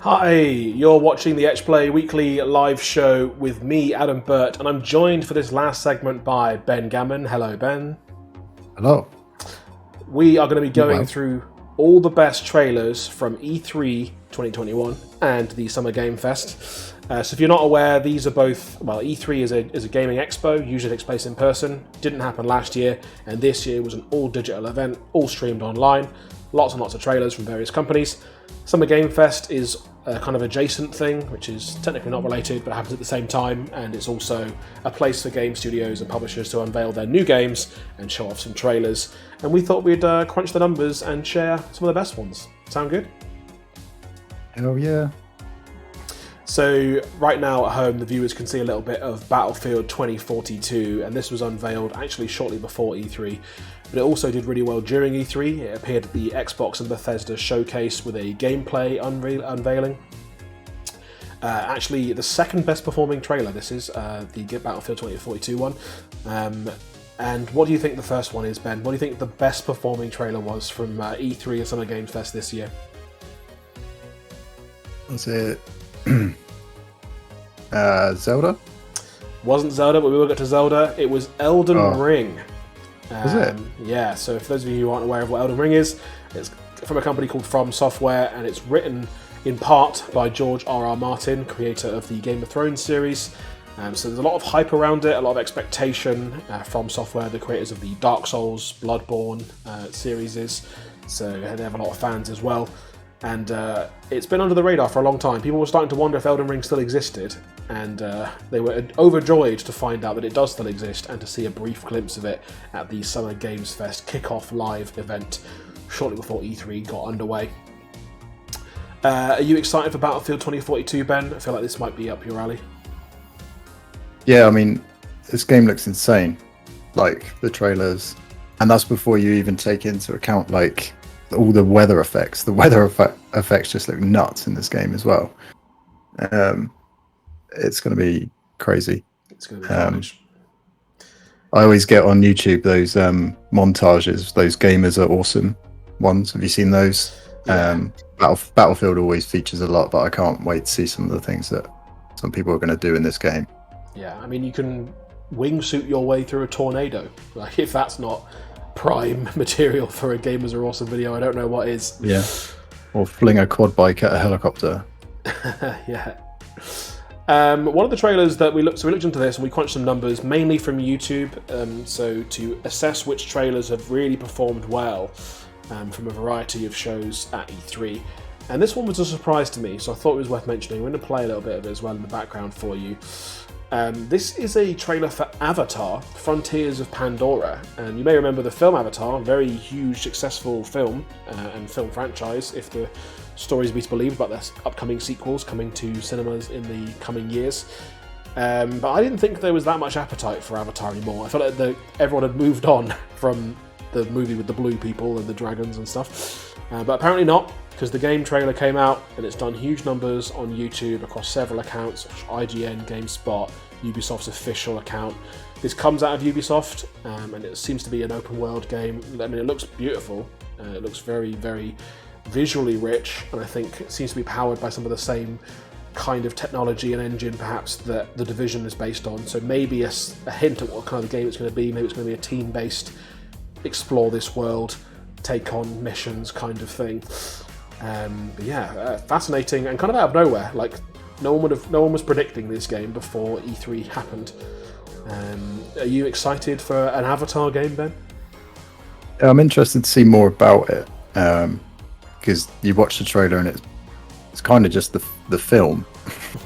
Hi, you're watching the EtchPlay Weekly live show with me, Adam Burt, and I'm joined for this last segment by Ben Gammon. Hello, Ben. Hello. We are going to be going through all the best trailers from E3 2021 and the Summer Game Fest. So if you're not aware, these are both, well, E3 is a gaming expo, usually takes place in person. Didn't happen last year, and this year was an all-digital event, all streamed online. Lots and lots of trailers from various companies. Summer Game Fest is a kind of adjacent thing, which is technically not related, but happens at the same time, and it's also a place for game studios and publishers to unveil their new games and show off some trailers. And we thought we'd crunch the numbers and share some of the best ones. Sound good? Hell yeah. So right now at home, the viewers can see a little bit of Battlefield 2042, and this was unveiled actually shortly before E3. But it also did really well during E3. It appeared at the Xbox and Bethesda showcase with a gameplay unveiling. Actually, the second best performing trailer, this is the Battlefield 2042 one. And what do you think the first one is, Ben? What do you think the best performing trailer was from E3 and Summer Games Fest this year? Was it Zelda? Wasn't Zelda, but we will get to Zelda. It was Elden Ring. Was it? Yeah, so for those of you who aren't aware of what Elden Ring is, it's from a company called From Software, and it's written in part by George R.R. Martin, creator of the Game of Thrones series. So there's a lot of hype around it, a lot of expectation from Software, the creators of the Dark Souls, Bloodborne series. So they have a lot of fans as well. And it's been under the radar for a long time. People were starting to wonder if Elden Ring still existed, and they were overjoyed to find out that it does still exist and to see a brief glimpse of it at the Summer Games Fest kickoff live event shortly before E3 got underway. Are you excited for Battlefield 2042, Ben? I feel like this might be up your alley. Yeah, I mean, this game looks insane. Like, the trailers. And that's before you even take into account, like, all the weather effects. The weather effects just look nuts in this game as well. It's going to be crazy. It's going to be carnage. I always get on YouTube those montages, those gamers are awesome ones. Have you seen those? Yeah. Battlefield always features a lot, but I can't wait to see some of the things that some people are going to do in this game. Yeah, I mean, you can wingsuit your way through a tornado. Like, if that's not prime material for a Gamers Are Awesome video, I don't know what is. Yeah. Or fling a quad bike at a helicopter. Yeah. One of the trailers that we looked into this and we crunched some numbers mainly from YouTube, so to assess which trailers have really performed well from a variety of shows at E3. And this one was a surprise to me, so I thought it was worth mentioning. We're going to play a little bit of it as well in the background for you. This is a trailer for Avatar, Frontiers of Pandora, and you may remember the film Avatar, a very huge, successful film and film franchise, if the stories be to believe about their upcoming sequels coming to cinemas in the coming years. But I didn't think there was that much appetite for Avatar anymore. I felt like everyone had moved on from the movie with the blue people and the dragons and stuff, but apparently not, because the game trailer came out and it's done huge numbers on YouTube across several accounts, such as IGN, GameSpot, Ubisoft's official account. This comes out of Ubisoft, and it seems to be an open world game. I mean, it looks beautiful. It looks very, very visually rich, and I think it seems to be powered by some of the same kind of technology and engine, perhaps, that The Division is based on. So maybe a hint at what kind of game it's going to be. Maybe it's going to be a team-based, explore this world, take on missions kind of thing. But yeah, fascinating and kind of out of nowhere. Like, no one was predicting this game before E3 happened. Are you excited for an Avatar game, Ben? I'm interested to see more about it, because you watch the trailer and it's kind of just the film.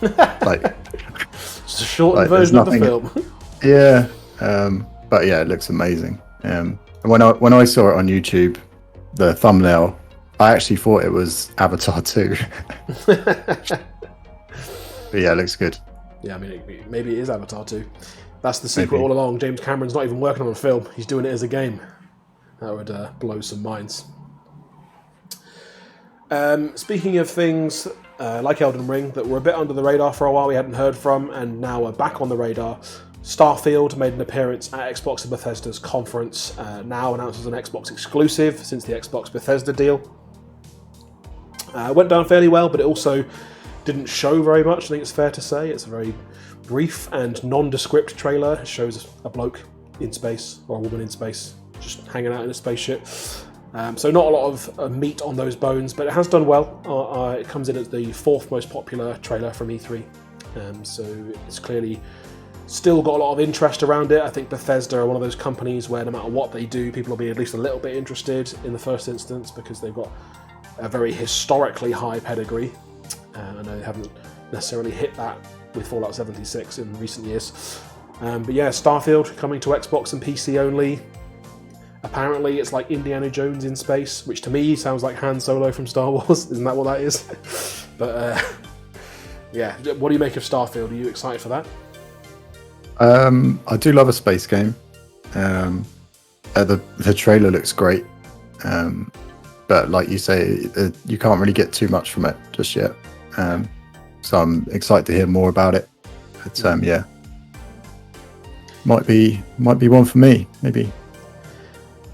Like, it's a shortened version of the film. Yeah, but yeah, it looks amazing. And when I saw it on YouTube, the thumbnail, I actually thought it was Avatar 2. But yeah, it looks good. Yeah, I mean, maybe it is Avatar 2. That's the secret all along. James Cameron's not even working on a film. He's doing it as a game. That would blow some minds. Speaking of things like Elden Ring that were a bit under the radar for a while, we hadn't heard from, and now are back on the radar, Starfield made an appearance at Xbox and Bethesda's conference, now announced as an Xbox exclusive since the Xbox Bethesda deal. Went down fairly well, but it also didn't show very much, I think it's fair to say. It's a very brief and nondescript trailer. It shows a bloke in space, or a woman in space, just hanging out in a spaceship. So not a lot of meat on those bones, but it has done well. It comes in as the 4th most popular trailer from E3. So it's clearly still got a lot of interest around it. I think Bethesda are one of those companies where no matter what they do, people will be at least a little bit interested in the first instance, because they've got a very historically high pedigree. I know they haven't necessarily hit that with Fallout 76 in recent years. But yeah, Starfield coming to Xbox and PC only. Apparently it's like Indiana Jones in space, which to me sounds like Han Solo from Star Wars. Isn't that what that is? But yeah, what do you make of Starfield? Are you excited for that? I do love a space game. The trailer looks great. But like you say, you can't really get too much from it just yet. So I'm excited to hear more about it. But yeah, might be one for me, maybe.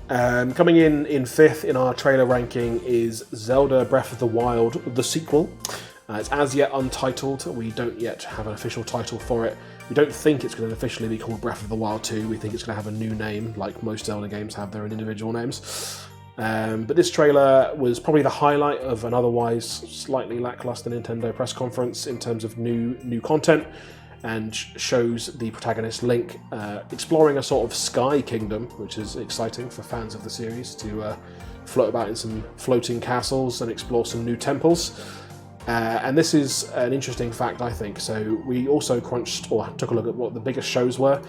Coming in 5th in our trailer ranking is Zelda Breath of the Wild, the sequel. It's as yet untitled. We don't yet have an official title for it. We don't think it's going to officially be called Breath of the Wild 2. We think it's going to have a new name, like most Zelda games have their own individual names. But this trailer was probably the highlight of an otherwise slightly lackluster Nintendo press conference in terms of new content, and shows the protagonist Link exploring a sort of sky kingdom, which is exciting for fans of the series to float about in some floating castles and explore some new temples. And this is an interesting fact, I think. So we also took a look at what the biggest shows were,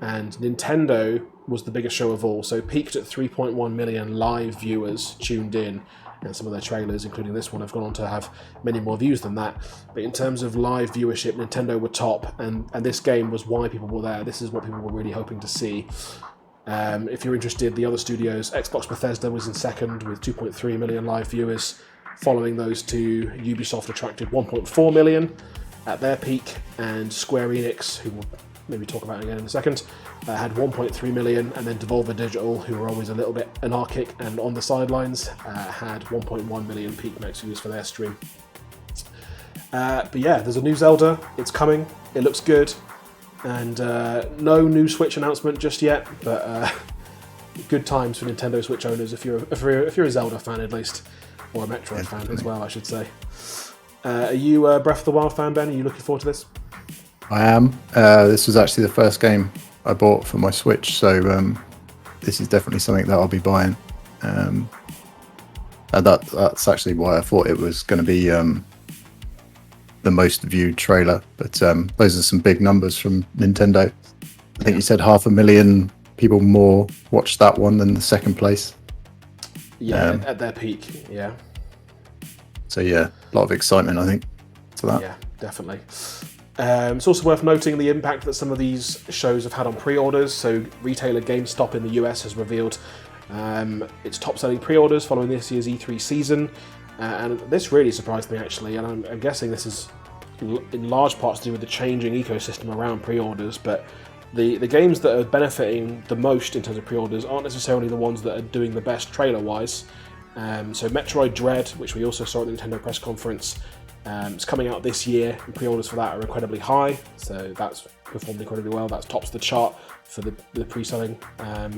and Nintendo was the biggest show of all, so peaked at 3.1 million live viewers tuned in, and some of their trailers, including this one, have gone on to have many more views than that. But in terms of live viewership, Nintendo were top, and this game was why people were there. This is what people were really hoping to see. If you're interested, the other studios, Xbox Bethesda was in second with 2.3 million live viewers. Following those two, Ubisoft attracted 1.4 million at their peak, and Square Enix, who we'll maybe talk about again in a second, had 1.3 million, and then Devolver Digital, who were always a little bit anarchic and on the sidelines, had 1.1 million peak max views for their stream. But yeah, there's a new Zelda, it's coming, it looks good, and no new Switch announcement just yet, but good times for Nintendo Switch owners if you're a Zelda fan at least, or a Metroid fan as well, I should say. Are you a Breath of the Wild fan, Ben? Are you looking forward to this? I am. This was actually the first game I bought for my Switch, so this is definitely something that I'll be buying. And that's actually why I thought it was going to be the most viewed trailer. But those are some big numbers from Nintendo. I think you said 500,000 people more watched that one than the second place. Yeah, at their peak, yeah. So yeah, a lot of excitement, I think, to that. Yeah, definitely. It's also worth noting the impact that some of these shows have had on pre-orders. So retailer GameStop in the US has revealed its top-selling pre-orders following this year's E3 season. And this really surprised me, actually, and I'm guessing this is in large part to do with the changing ecosystem around pre-orders, but the games that are benefiting the most in terms of pre-orders aren't necessarily the ones that are doing the best trailer-wise. So Metroid Dread, which we also saw at the Nintendo press conference, it's coming out this year, and pre-orders for that are incredibly high, so that's performed incredibly well. That tops the chart for the pre-selling from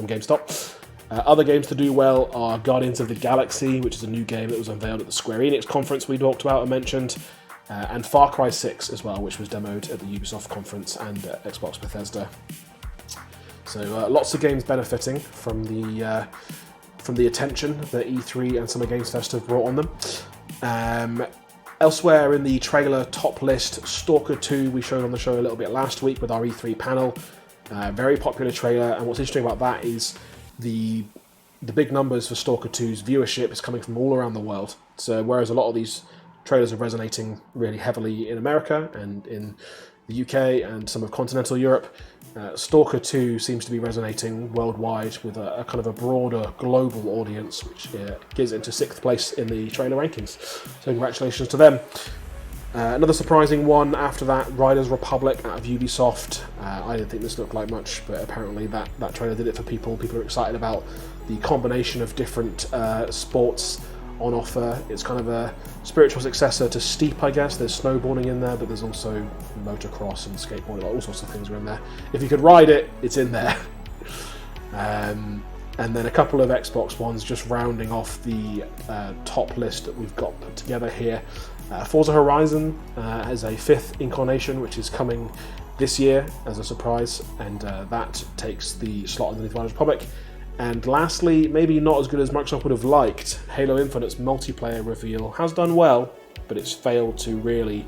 GameStop. Other games to do well are Guardians of the Galaxy, which is a new game that was unveiled at the Square Enix conference we talked about and mentioned, and Far Cry 6 as well, which was demoed at the Ubisoft conference and Xbox Bethesda. So lots of games benefiting from the attention that E3 and Summer Games Fest have brought on them. Elsewhere in the trailer top list, Stalker 2 we showed on the show a little bit last week with our E3 panel. Very popular trailer, and what's interesting about that is the big numbers for Stalker 2's viewership is coming from all around the world. So whereas a lot of these trailers are resonating really heavily in America and in the UK and some of continental Europe, Stalker 2 seems to be resonating worldwide with a kind of a broader global audience, which gives it into 6th place in the trailer rankings. So congratulations to them. Another surprising one after that, Riders Republic out of Ubisoft. I didn't think this looked like much, but apparently that trailer did it for people. People are excited about the combination of different sports on offer. It's kind of a spiritual successor to Steep, I guess. There's snowboarding in there, but there's also motocross and skateboarding, like all sorts of things are in there. If you could ride it, it's in there. And then a couple of Xbox Ones just rounding off the top list that we've got put together here. Forza Horizon has a 5th incarnation, which is coming this year as a surprise, and that takes the slot underneath Riders Republic. And lastly, maybe not as good as Microsoft would have liked, Halo Infinite's multiplayer reveal has done well, but it's failed to really,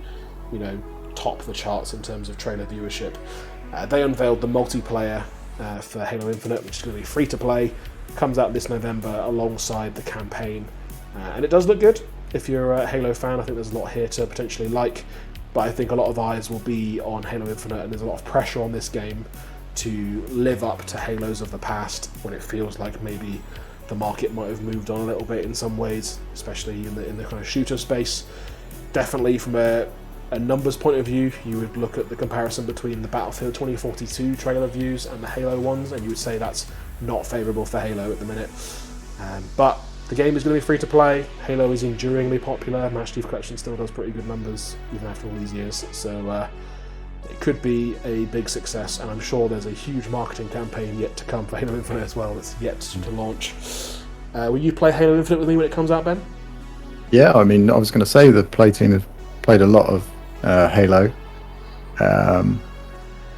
top the charts in terms of trailer viewership. They unveiled the multiplayer for Halo Infinite, which is going to be free to play, comes out this November alongside the campaign, and it does look good. If you're a Halo fan, I think there's a lot here to potentially like, but I think a lot of eyes will be on Halo Infinite, and there's a lot of pressure on this game to live up to Halos of the past, when it feels like maybe the market might have moved on a little bit in some ways, especially in the kind of shooter space. Definitely from a numbers point of view, you would look at the comparison between the Battlefield 2042 trailer views and the Halo ones, and you would say that's not favourable for Halo at the minute. But the game is going to be free to play. Halo is enduringly popular. Master Chief Collection still does pretty good numbers even after all these years, so it could be a big success, and I'm sure there's a huge marketing campaign yet to come for Halo Infinite as well that's yet to launch. Will you play Halo Infinite with me when it comes out, Ben? Yeah, I mean, I was going to say the play team have played a lot of Halo,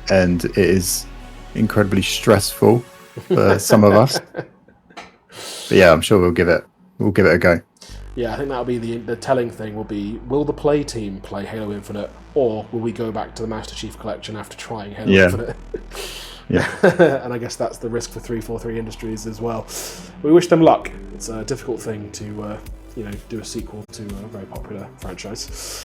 and it is incredibly stressful for some of us. But yeah, I'm sure we'll give it a go. Yeah, I think that'll be the telling thing. Will the play team play Halo Infinite, or will we go back to the Master Chief Collection after trying Halo Infinite? Yeah. And I guess that's the risk for 343 Industries as well. We wish them luck. It's a difficult thing to do a sequel to a very popular franchise.